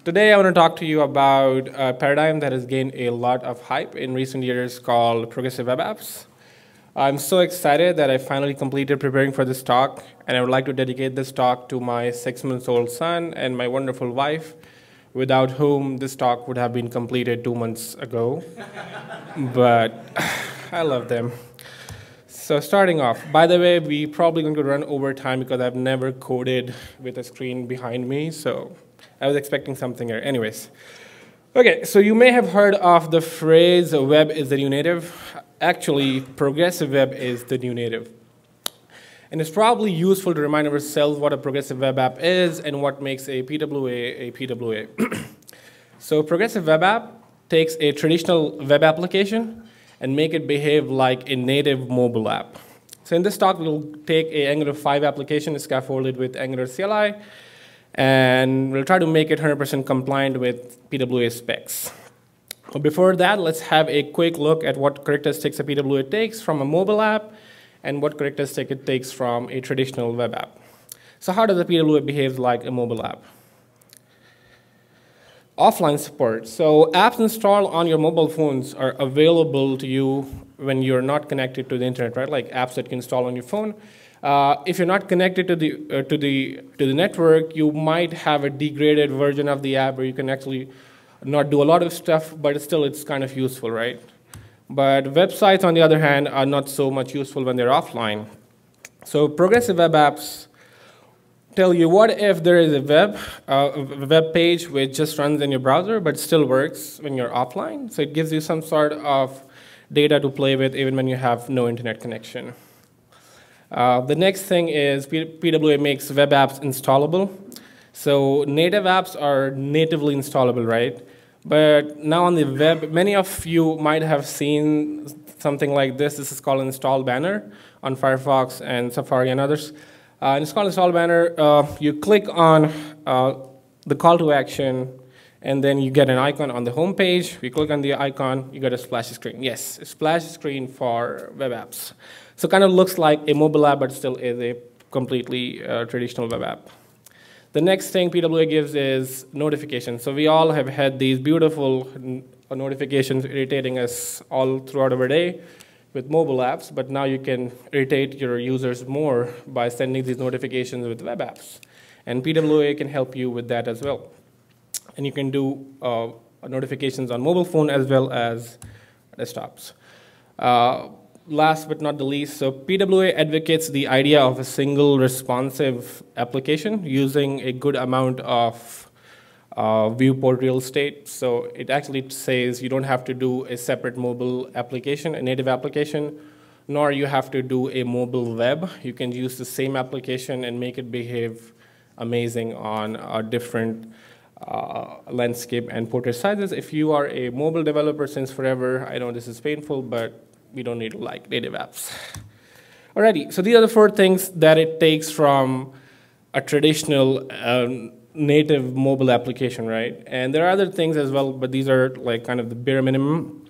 Today I want to talk to you about a paradigm that has gained a lot of hype in recent years called progressive web apps. I'm so excited that I finally completed preparing for this talk, and I would like to dedicate this talk to my 6-month-old son and my wonderful wife, without whom this talk would have been completed 2 months ago. But I love them. So starting off, by the way, we probably going to run over time because I've never coded with a screen behind me, so I was expecting something here. Anyways, okay, so you may have heard of the phrase web is the new native. Actually, progressive web is the new native. And it's probably useful to remind ourselves what a progressive web app is and what makes a PWA a PWA. So progressive web app takes a traditional web application and make it behave like a native mobile app. So in this talk, we'll take a Angular 5 application scaffolded with Angular CLI, and we'll try to make it 100% compliant with PWA specs. But before that, let's have a quick look at what characteristics a PWA takes from a mobile app and what characteristics it takes from a traditional web app. So how does a PWA behave like a mobile app? Offline support. So apps installed on your mobile phones are available to you when you're not connected to the internet, right? Like apps that you can install on your phone. If you're not connected to the network, you might have a degraded version of the app where you can actually not do a lot of stuff, but still it's kind of useful, right? But websites, on the other hand, are not so much useful when they're offline. So progressive web apps tell you what if there is a web page which just runs in your browser but still works when you're offline. So it gives you some sort of data to play with even when you have no internet connection. The next thing is PWA makes web apps installable. So native apps are natively installable, right? But now on the web, many of you might have seen something like this. This is called install banner on Firefox and Safari and others. It's called install banner. You click on the call to action, and then you get an icon on the home page. You click on the icon, you get a splash screen. Yes, a splash screen for web apps. So it kind of looks like a mobile app, but still is a completely traditional web app. The next thing PWA gives is notifications. So we all have had these beautiful notifications irritating us all throughout our day with mobile apps, but now you can irritate your users more by sending these notifications with web apps. And PWA can help you with that as well. And you can do notifications on mobile phone as well as desktops. Last but not the least, so PWA advocates the idea of a single responsive application using a good amount of viewport real estate. So it actually says you don't have to do a separate mobile application, a native application, nor you have to do a mobile web. You can use the same application and make it behave amazing on different landscape and portrait sizes. If you are a mobile developer since forever, I know this is painful, but we don't need to like native apps. Alrighty, so these are the 4 things that it takes from a traditional native mobile application, right? And there are other things as well, but these are like kind of the bare minimum.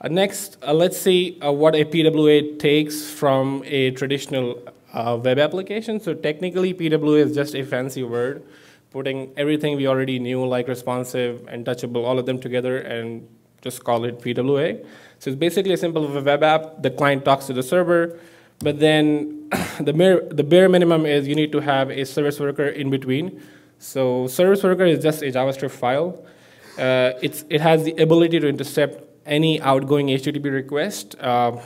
Next, let's see what a PWA takes from a traditional web application. So technically, PWA is just a fancy word, putting everything we already knew, like responsive and touchable, all of them together, and just call it PWA. So it's basically a simple web app. The client talks to the server, but then the bare minimum is you need to have a service worker in between. So Serviceworker is just a JavaScript file. It has the ability to intercept any outgoing HTTP request. So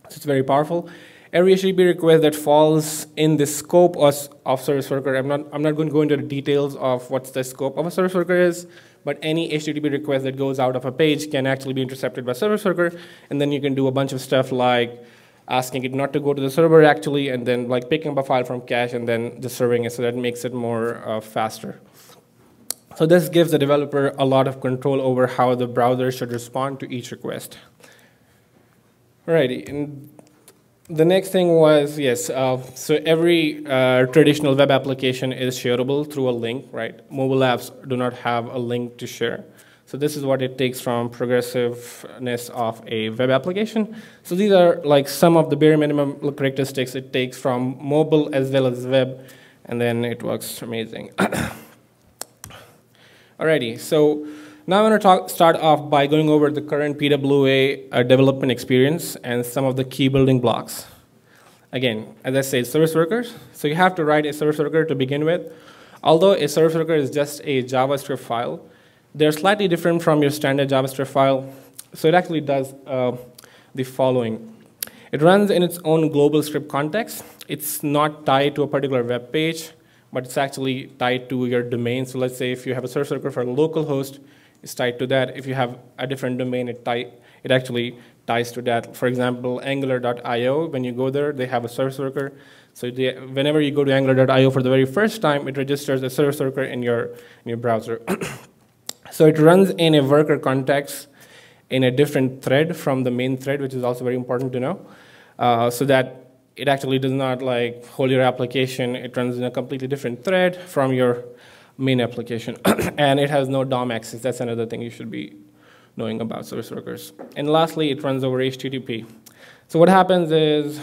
it's very powerful. Every HTTP request that falls in the scope of Serviceworker, I'm not going to go into the details of what the scope of a Serviceworker is, but any HTTP request that goes out of a page can actually be intercepted by Serviceworker, and then you can do a bunch of stuff like asking it not to go to the server actually, and then like picking up a file from cache and then just serving it, so that makes it more faster. So this gives the developer a lot of control over how the browser should respond to each request. Alrighty, and the next thing was, yes, so every traditional web application is shareable through a link, right? Mobile apps do not have a link to share. So this is what it takes from progressiveness of a web application. So these are like some of the bare minimum characteristics it takes from mobile as well as web, and then it works amazing. Alrighty, so now I'm going to start off by going over the current PWA development experience and some of the key building blocks. Again, as I said, service workers. So you have to write a service worker to begin with. Although a service worker is just a JavaScript file, they're slightly different from your standard JavaScript file. So it actually does the following. It runs in its own global script context. It's not tied to a particular web page, but it's actually tied to your domain. So let's say if you have a service worker for a local host, it's tied to that. If you have a different domain, it actually ties to that. For example, Angular.io, when you go there, they have a service worker. So whenever you go to Angular.io for the very first time, it registers a service worker in your browser. So it runs in a worker context in a different thread from the main thread, which is also very important to know, so that it actually does not like hold your application. It runs in a completely different thread from your main application. And it has no DOM access. That's another thing you should be knowing about service workers. And lastly, it runs over HTTP. So what happens is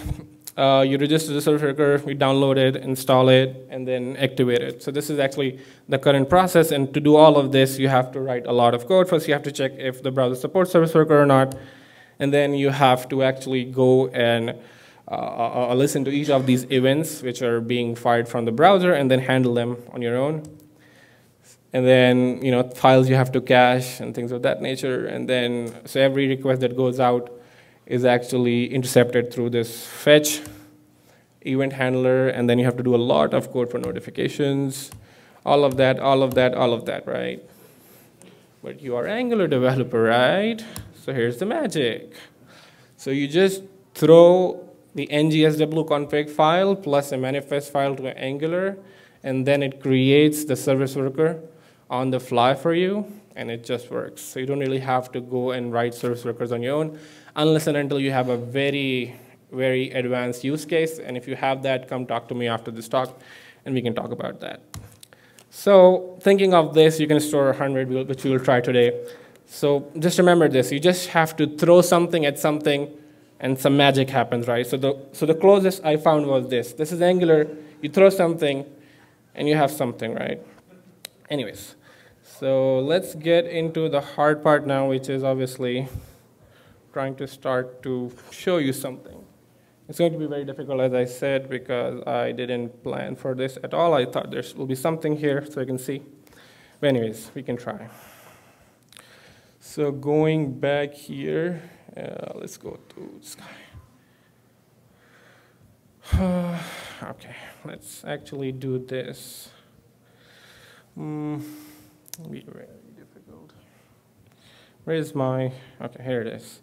you register the service worker, we download it, install it, and then activate it. So this is actually the current process. And to do all of this, you have to write a lot of code. First, you have to check if the browser supports service worker or not. And then you have to actually go and listen to each of these events which are being fired from the browser and then handle them on your own. And then, files you have to cache and things of that nature. And then, so every request that goes out is actually intercepted through this fetch event handler. And then you have to do a lot of code for notifications, all of that, right? But you are Angular developer, right? So here's the magic. So you just throw the ng-conf file plus a manifest file to Angular, and then it creates the service worker on the fly for you, and it just works. So you don't really have to go and write service workers on your own, unless and until you have a very, very advanced use case. And if you have that, come talk to me after this talk, and we can talk about that. So thinking of this, you can store 100, which we will try today. So just remember this. You just have to throw something at something, and some magic happens, right? So the closest I found was this. This is Angular. You throw something, and you have something, right? Anyways, so let's get into the hard part now, which is obviously trying to start to show you something. It's going to be very difficult, as I said, because I didn't plan for this at all. I thought there will be something here so you can see. But anyways, we can try. So going back here, let's go to this guy. Okay, let's actually do this. Be very difficult. Where is my, okay, here it is.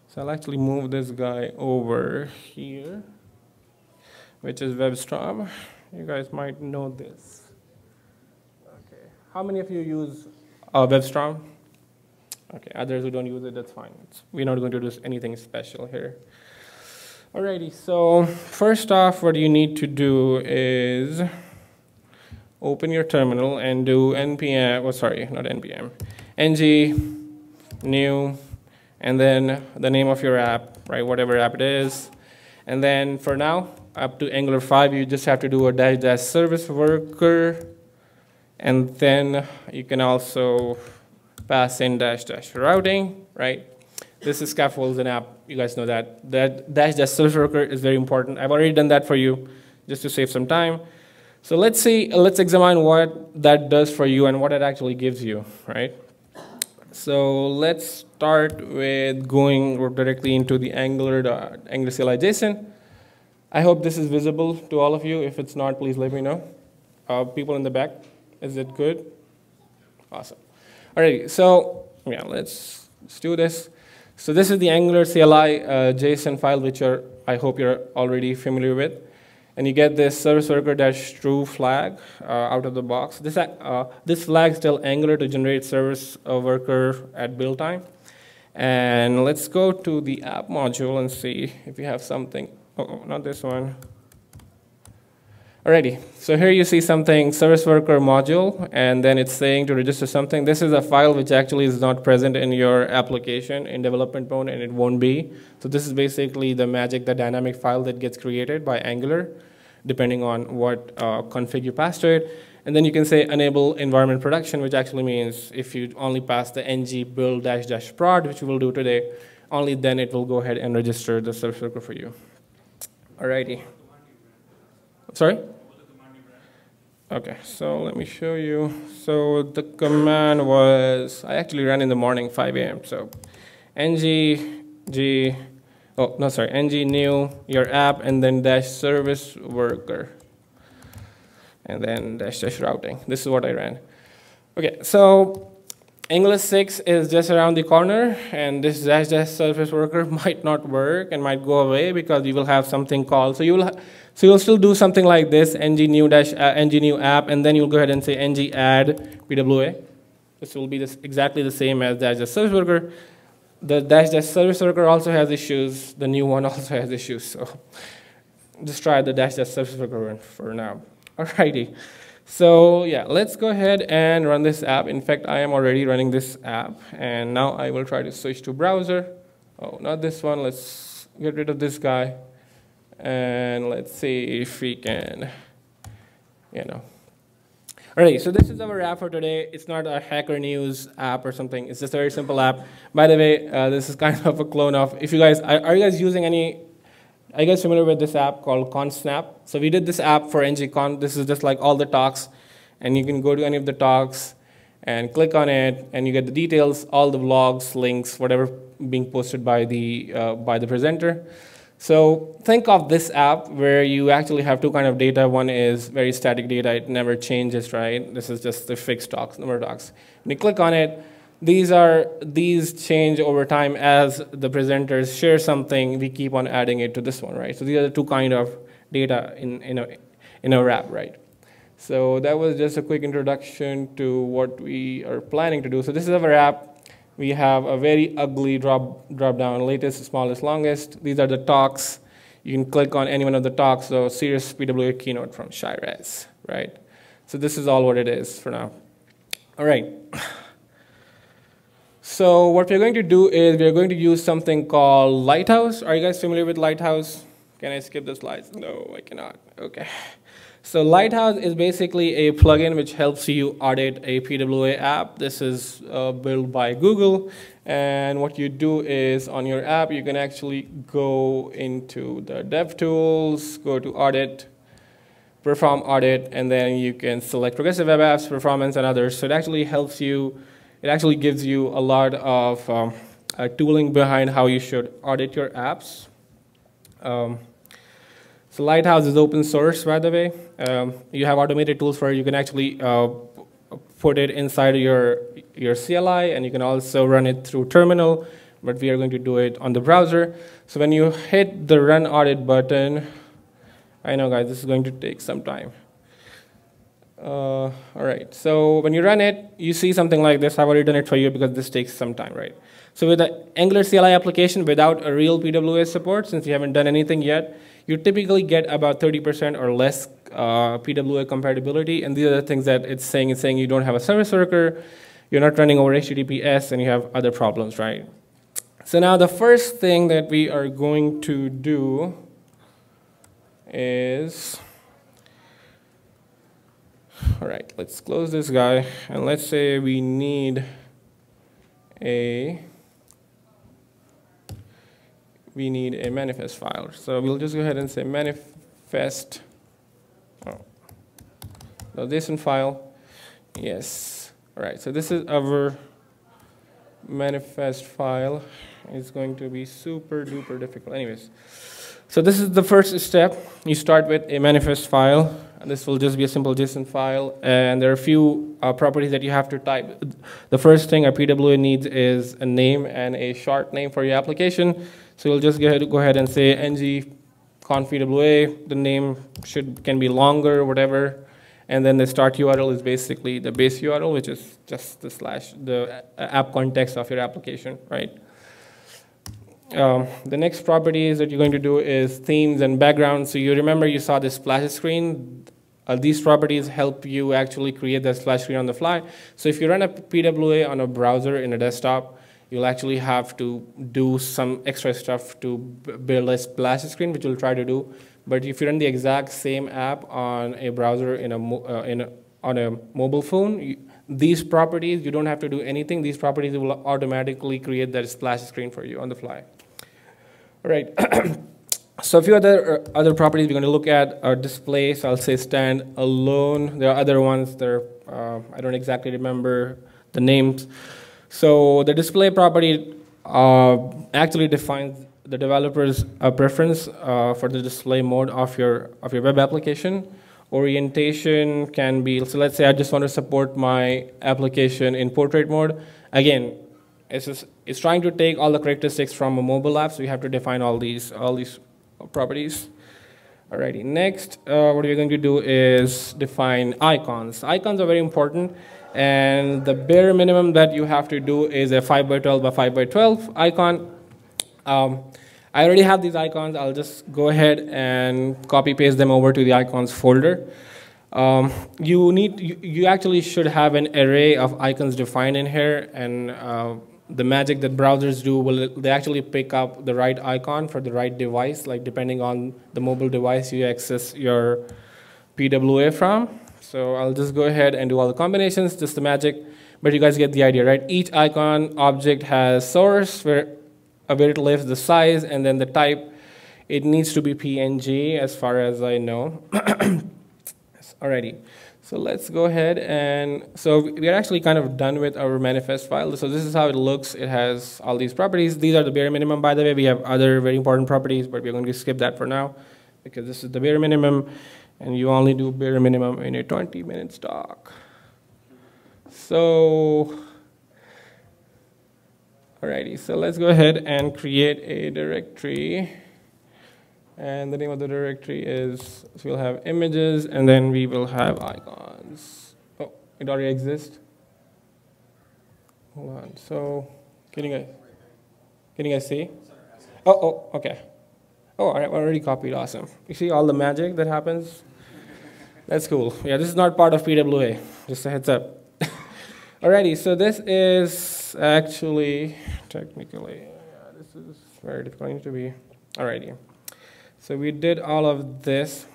So I'll actually move this guy over here, which is WebStorm. You guys might know this. Okay, how many of you use WebStorm? Okay, others who don't use it, that's fine. We're not going to do anything special here. Alrighty, so first off, what you need to do is open your terminal and do npm, oh sorry, not npm, ng new, and then the name of your app, right, whatever app it is. And then for now, up to Angular 5, you just have to do a -- service worker, and then you can also pass in -- routing, right? This is scaffolds an app, you guys know that. That -- service worker is very important. I've already done that for you, just to save some time. So let's examine what that does for you and what it actually gives you, right? So let's start with going directly into the Angular Cli Jason. I hope this is visible to all of you. If it's not, please let me know. People in the back, is it good? Awesome. All right, so yeah, let's do this. So this is the Angular Cli JSON file, which I hope you're already familiar with. And you get this service worker -true flag out of the box. This flag is still Angular to generate service worker at build time. And let's go to the app module and see if we have something. Oh, not this one. Alrighty, so here you see something, service worker module, and then it's saying to register something. This is a file which actually is not present in your application in development mode, and it won't be. So this is basically the magic, the dynamic file that gets created by Angular, depending on what config you pass to it. And then you can say enable environment production, which actually means if you only pass the ng build dash dash prod, which we will do today, only then it will go ahead and register the service worker for you. Alrighty. Sorry? Okay, so let me show you. So the command was, I actually ran in the morning, 5 a.m. So ng new your app and then dash service worker and then dash dash routing. This is what I ran. Okay, so English 6 is just around the corner, and this dash dash service worker might not work and might go away because you will have something called, so you'll still do something like this, ng new app, and then you'll go ahead and say ng add PWA. This will be exactly the same as dash dash service worker. The dash dash service worker also has issues. The new one also has issues. So just try the dash dash service worker one for now. Alrighty. So yeah, let's go ahead and run this app. In fact, I am already running this app, and now I will try to switch to browser. Oh, not this one. Let's get rid of this guy, and let's see if we can, Alright, so this is our app for today. It's not a Hacker News app or something. It's just a very simple app. By the way, this is kind of a clone of, if you guys, are you guys using any, are you guys familiar with this app called ConSnap? So we did this app for ng-conf. This is just like all the talks, and you can go to any of the talks and click on it, and you get the details, all the blogs, links, whatever being posted by the presenter. So think of this app where you actually have two kinds of data. One is very static data. It never changes, right? This is just the fixed talks, number of talks. When you click on it, these change over time as the presenters share something. We keep on adding it to this one, right? So these are the two kinds of data in a wrap, right? So that was just a quick introduction to what we are planning to do. So this is our app. We have a very ugly drop down, latest, smallest, longest. These are the talks. You can click on any one of the talks. So serious PWA keynote from Shirez, right? So this is all what it is for now. All right. So what we're going to do is we're going to use something called Lighthouse. Are you guys familiar with Lighthouse? Can I skip the slides? No, I cannot. Okay. So Lighthouse is basically a plugin which helps you audit a PWA app. This is built by Google. And what you do is on your app, you can actually go into the DevTools, go to Audit, Perform Audit, and then you can select Progressive Web Apps, Performance, and others. So it actually helps you, it actually gives you a lot of tooling behind how you should audit your apps. So Lighthouse is open source, by the way. You have automated tools for it. You can actually put it inside your CLI, and you can also run it through terminal, but we are going to do it on the browser. So when you hit the Run Audit button, I know, guys, this is going to take some time. All right, so when you run it, you see something like this. I've already done it for you because this takes some time, right? So with the Angular CLI application without a real PWA support, since you haven't done anything yet, you typically get about 30% or less PWA compatibility, and these are the things that it's saying. It's saying you don't have a service worker, you're not running over HTTPS, and you have other problems, right? So now the first thing that we are going to do is, all right, let's close this guy, and let's say we need a manifest file. So we'll just go ahead and say manifest, the JSON file. Yes. All right, so this is our manifest file. It's going to be super duper difficult. Anyways, so this is the first step. You start with a manifest file. And this will just be a simple JSON file, and there are a few properties that you have to type. The first thing a PWA needs is a name and a short name for your application. So you'll just go ahead and say ng-conf PWA. The name can be longer, whatever. And then the start URL is basically the base URL, which is just the app context of your application, right? The next properties that you're going to do is themes and backgrounds. So you remember you saw this splash screen. These properties help you actually create that splash screen on the fly. So if you run a PWA on a browser in a desktop, you'll actually have to do some extra stuff to build a splash screen, which we'll try to do. But if you run the exact same app on a browser in on a mobile phone, these properties, you don't have to do anything. These properties will automatically create that splash screen for you on the fly. All right. So a few other properties we're going to look at are display. So I'll say stand alone. There are other ones that are, I don't exactly remember the names. So the display property actually defines the developer's preference for the display mode of your web application. Orientation can be, so let's say I just want to support my application in portrait mode. Again, it's trying to take all the characteristics from a mobile app, so you have to define all these properties. Alrighty, next, what we're going to do is define icons. Icons are very important, and the bare minimum that you have to do is a 5 by 12 by 5 by 12 icon. I already have these icons. I'll just go ahead and copy paste them over to the icons folder. You actually should have an array of icons defined in here, and the magic that browsers do will they actually pick up the right icon for the right device, like depending on the mobile device you access your PWA from. So I'll just go ahead and do all the combinations, just the magic, but you guys get the idea, right? Each icon object has source, where it lives, the size, and then the type. It needs to be PNG as far as I know. Alrighty, so let's go ahead and, so we are actually kind of done with our manifest file. So this is how it looks. It has all these properties. These are the bare minimum, by the way. We have other very important properties, but we're going to skip that for now because this is the bare minimum, and you only do bare minimum in a 20-minute talk. So, alrighty, so let's go ahead and create a directory. And the name of the directory is, so we'll have images, and then we will have icons. Oh, it already exists? Hold on, so, can you guys see? Oh, okay. Oh, all right, already copied, awesome. You see all the magic that happens? That's cool. Yeah, this is not part of PWA, just a heads up. Alrighty, so this is actually, technically, this is where it's going to be. Alrighty. So we did all of this.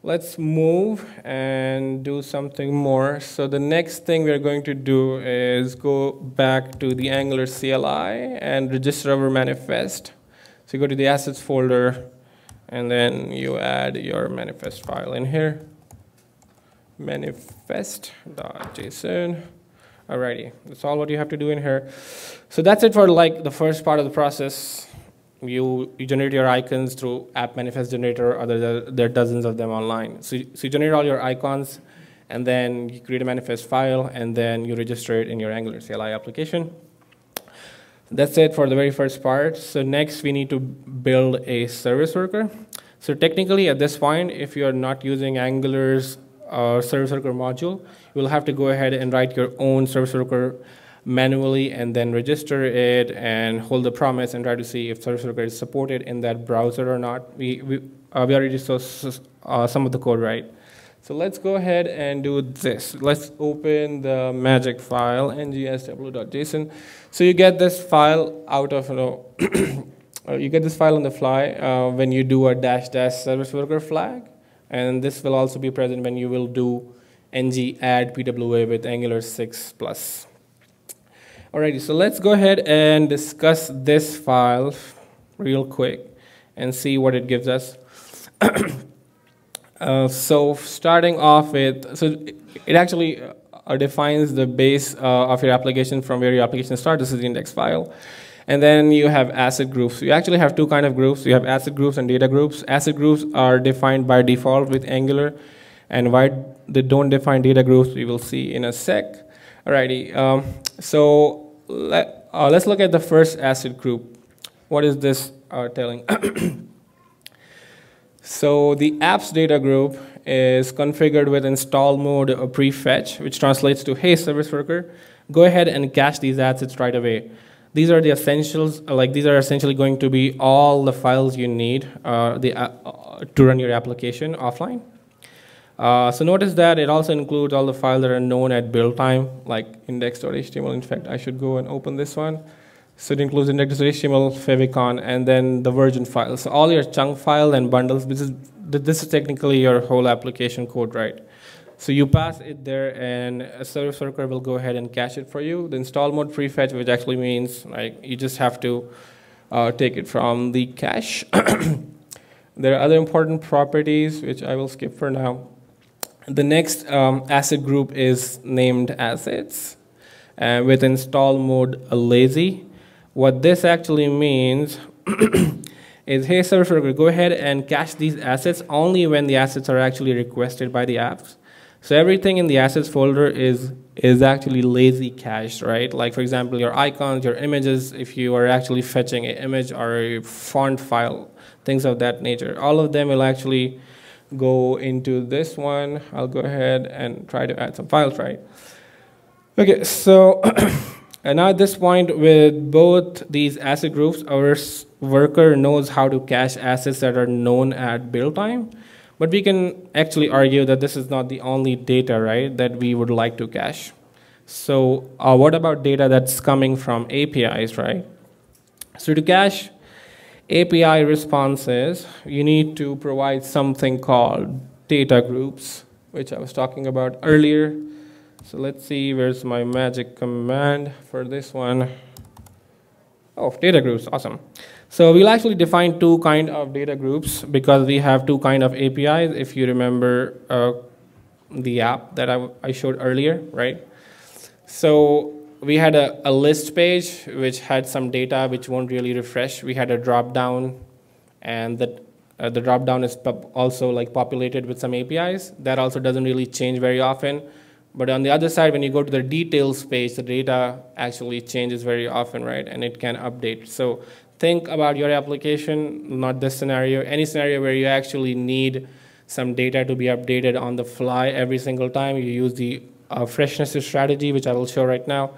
Let's move and do something more. So the next thing we're going to do is go back to the Angular CLI and register our manifest. So you go to the assets folder, and then you add your manifest file in here. Manifest.json. Alrighty, that's all what you have to do in here. So that's it for like the first part of the process. You generate your icons through app manifest generator, or there are dozens of them online. So you generate all your icons, and then you create a manifest file, and then you register it in your Angular CLI application. That's it for the very first part. So next we need to build a service worker. So technically at this point, if you're not using Angular's service worker module, you will have to go ahead and write your own service worker manually and then register it and hold the promise and try to see if Service Worker is supported in that browser or not. We already saw some of the code, right? So let's go ahead and do this. Let's open the magic file, ng-conf.json. So you get this file out of, you get this file on the fly when you do a -- service worker flag. And this will also be present when you will do ng add PWA with Angular 6+. Alrighty, so let's go ahead and discuss this file real quick and see what it gives us. So starting off with, so it actually defines the base of your application from where your application starts. This is the index file. And then you have asset groups. You actually have two kinds of groups. You have asset groups and data groups. Asset groups are defined by default with Angular, and why they don't define data groups, we will see in a sec. Alrighty, so let's look at the first asset group. What is this telling? So the apps data group is configured with install mode prefetch, which translates to, hey, service worker, go ahead and cache these assets right away. These are the essentials, like these are essentially going to be all the files you need to run your application offline. So notice that it also includes all the files that are known at build time, like index.html. In fact, I should go and open this one. So it includes index.html, favicon, and then the version file. So all your chunk file and bundles, this is technically your whole application code, right? So you pass it there, and a Serviceworker will go ahead and cache it for you. The install mode prefetch, which actually means like you just have to take it from the cache. There are other important properties, which I will skip for now. The next asset group is named assets with install mode lazy. What this actually means is, hey, Serviceworker, go ahead and cache these assets only when the assets are actually requested by the apps. So everything in the assets folder is actually lazy cached, right? Like, for example, your icons, your images, if you are actually fetching an image or a font file, things of that nature. All of them will actually go into this one. I'll go ahead and try to add some files, right? Okay, so and now at this point, with both these asset groups, our worker knows how to cache assets that are known at build time. But we can actually argue that this is not the only data, right, that we would like to cache. So what about data that's coming from APIs, right? So to cache API responses, you need to provide something called data groups, which I was talking about earlier. So let's see, where's my magic command for this one? Oh, data groups, awesome. So we'll actually define two kind of data groups because we have two kind of APIs, if you remember the app that I showed earlier, right? So we had a list page which had some data which won't really refresh. We had a drop down, and the drop down is also like populated with some APIs. That also doesn't really change very often. But on the other side, when you go to the details page, the data actually changes very often, right? And it can update. So think about your application, not this scenario, any scenario where you actually need some data to be updated on the fly every single time. You use the freshness strategy, which I will show right now.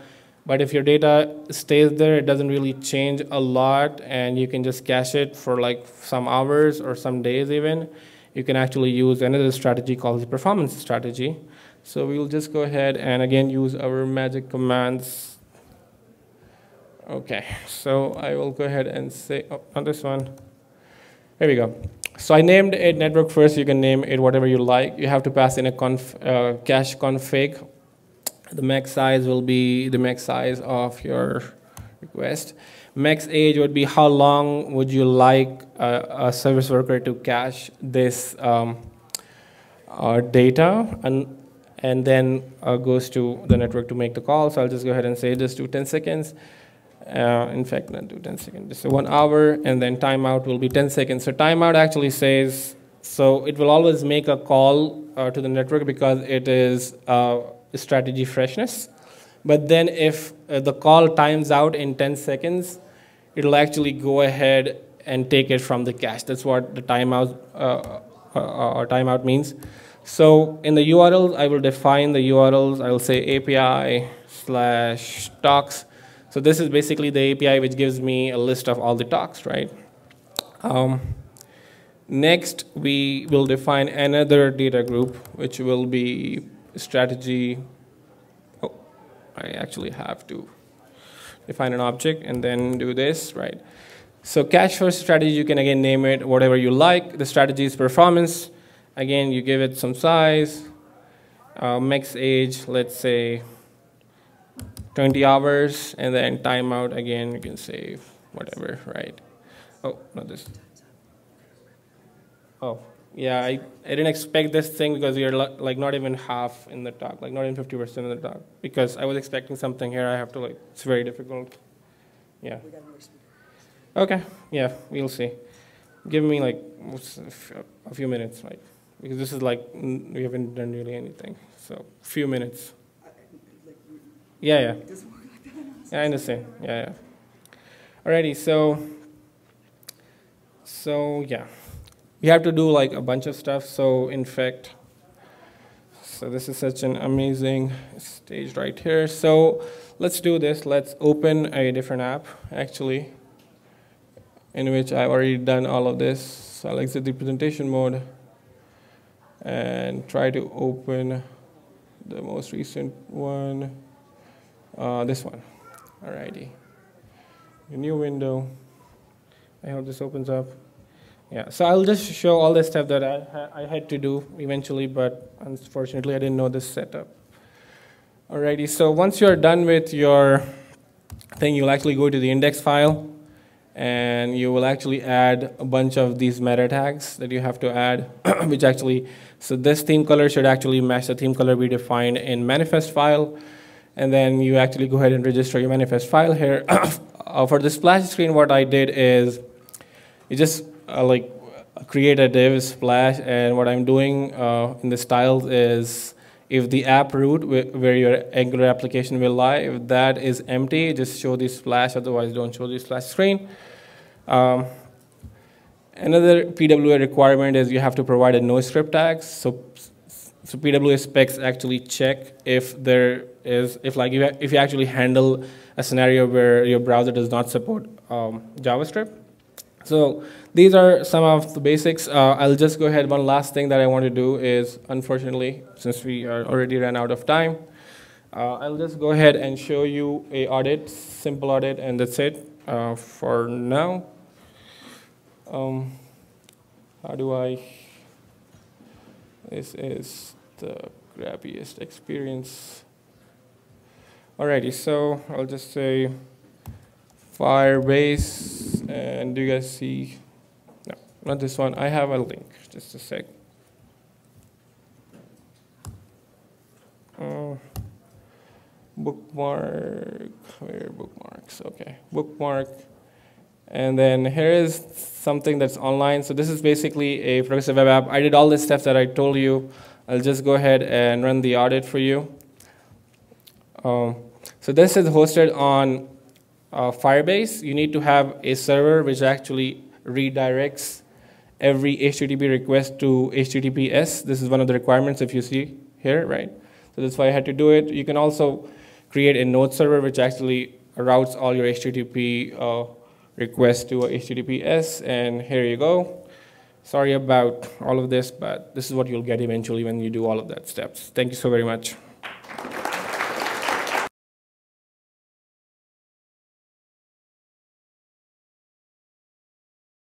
But if your data stays there, it doesn't really change a lot, and you can just cache it for like some hours or some days even. You can actually use another strategy called the performance strategy. So we'll just go ahead and again use our magic commands. Okay, so I will go ahead and say, oh, on this one. Here we go. So I named it network first. You can name it whatever you like. You have to pass in a cache config. The max size will be the max size of your request. Max age would be how long would you like a service worker to cache this data, and then goes to the network to make the call. So I'll just go ahead and say just do 10 seconds. In fact, not do 10 seconds, just 1 hour, and then timeout will be 10 seconds. So timeout actually says, so it will always make a call to the network because it is strategy freshness. But then if the call times out in 10 seconds, it'll actually go ahead and take it from the cache. That's what the timeout timeout means. So in the URLs, I will define the URLs. I will say API/talks. So this is basically the API which gives me a list of all the talks, right? Next, we will define another data group, which will be strategy. Oh, I actually have to define an object and then do this, right? So cache first strategy, you can again name it whatever you like. The strategy is performance. Again, you give it some size, max age, let's say 20 hours, and then timeout, again, you can say whatever, right? Oh, not this. Oh, yeah, I didn't expect this thing because we are like not even half in the talk, like not even 50% in the talk, because I was expecting something here. I have to like, it's very difficult. Yeah. Okay, yeah, we'll see. Give me like a few minutes, right? Because this is like, we haven't done really anything. So, few minutes. Yeah. Yeah, I understand. Yeah. Alrighty, so yeah. We have to do like a bunch of stuff. So in fact, so this is such an amazing stage right here. So let's do this. Let's open a different app, actually, in which I've already done all of this. So I'll exit the presentation mode and try to open the most recent one, this one. Alrighty. a new window. I hope this opens up. Yeah, so I'll just show all the stuff that I had to do eventually, but unfortunately I didn't know this setup. Alrighty, so once you're done with your thing, you'll actually go to the index file, and you will actually add a bunch of these meta tags that you have to add, which actually, so this theme color should actually match the theme color we defined in manifest file, and then you actually go ahead and register your manifest file here. For the splash screen, what I did is, you just like create a div splash, and what I'm doing in the styles is, if the app root where your Angular application will lie, if that is empty, just show the splash, otherwise don't show the splash screen. Another PWA requirement is you have to provide a no script tag. So PWA specs actually check if if you actually handle a scenario where your browser does not support JavaScript. So these are some of the basics. I'll just go ahead. One last thing that I want to do is, unfortunately, since we are already ran out of time, I'll just go ahead and show you a audit, simple audit, and that's it for now. How do I? This is the grabbiest experience. Alrighty, so I'll just say Firebase, and do you guys see? No, not this one. I have a link. Just a sec. Bookmark. Where are bookmarks? Okay, bookmark. And then here is something that's online. So this is basically a progressive web app. I did all this stuff that I told you. I'll just go ahead and run the audit for you. So this is hosted on Firebase. You need to have a server which actually redirects every HTTP request to HTTPS. This is one of the requirements if you see here, right? So that's why I had to do it. You can also create a node server which actually routes all your HTTP requests to HTTPS, and here you go. Sorry about all of this, but this is what you'll get eventually when you do all of that steps. Thank you so very much.